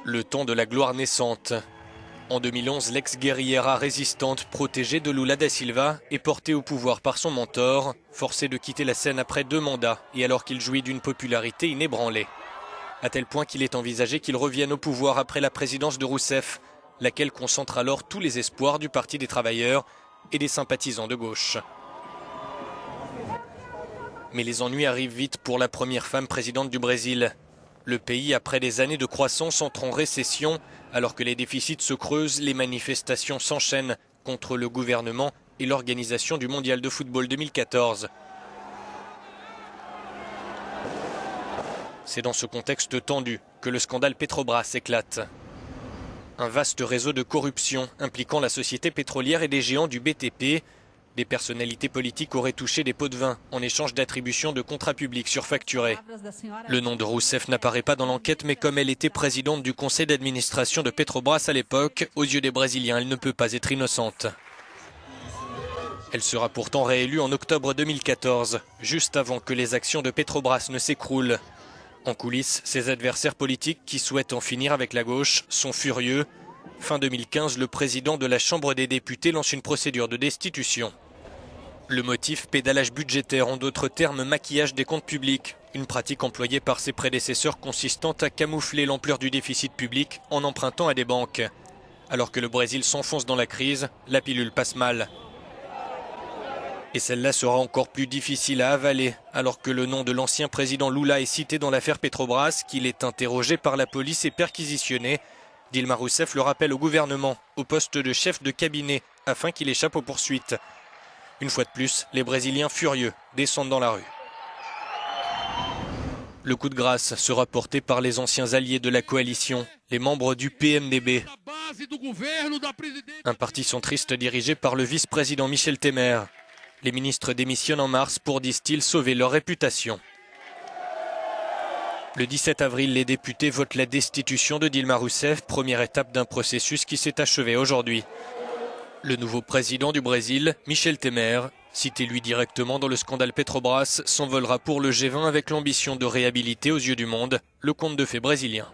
Le temps de la gloire naissante. En 2011, l'ex-guerriera résistante protégée de Lula da Silva est portée au pouvoir par son mentor, forcé de quitter la scène après 2 mandats et alors qu'il jouit d'une popularité inébranlée. À tel point qu'il est envisagé qu'il revienne au pouvoir après la présidence de Rousseff, laquelle concentre alors tous les espoirs du Parti des travailleurs et des sympathisants de gauche. Mais les ennuis arrivent vite pour la première femme présidente du Brésil. Le pays, après des années de croissance, entre en récession. Alors que les déficits se creusent, les manifestations s'enchaînent contre le gouvernement et l'organisation du mondial de football 2014. C'est dans ce contexte tendu que le scandale Petrobras éclate. Un vaste réseau de corruption impliquant la société pétrolière et des géants du BTP. Des personnalités politiques auraient touché des pots de vin en échange d'attributions de contrats publics surfacturés. Le nom de Rousseff n'apparaît pas dans l'enquête, mais comme elle était présidente du conseil d'administration de Petrobras à l'époque, aux yeux des Brésiliens, elle ne peut pas être innocente. Elle sera pourtant réélue en octobre 2014, juste avant que les actions de Petrobras ne s'écroulent. En coulisses, ses adversaires politiques qui souhaitent en finir avec la gauche sont furieux. Fin 2015, le président de la Chambre des députés lance une procédure de destitution. Le motif, pédalage budgétaire, en d'autres termes maquillage des comptes publics. Une pratique employée par ses prédécesseurs consistant à camoufler l'ampleur du déficit public en empruntant à des banques. Alors que le Brésil s'enfonce dans la crise, la pilule passe mal. Et celle-là sera encore plus difficile à avaler, alors que le nom de l'ancien président Lula est cité dans l'affaire Petrobras, qu'il est interrogé par la police et perquisitionné. Dilma Rousseff le rappelle au gouvernement, au poste de chef de cabinet, afin qu'il échappe aux poursuites. Une fois de plus, les Brésiliens furieux descendent dans la rue. Le coup de grâce sera porté par les anciens alliés de la coalition, les membres du PMDB. Un parti centriste dirigé par le vice-président Michel Temer. Les ministres démissionnent en mars pour, disent-ils, sauver leur réputation. Le 17 avril, les députés votent la destitution de Dilma Rousseff, première étape d'un processus qui s'est achevé aujourd'hui. Le nouveau président du Brésil, Michel Temer, cité lui directement dans le scandale Petrobras, s'envolera pour le G20 avec l'ambition de réhabiliter aux yeux du monde le conte de fées brésilien.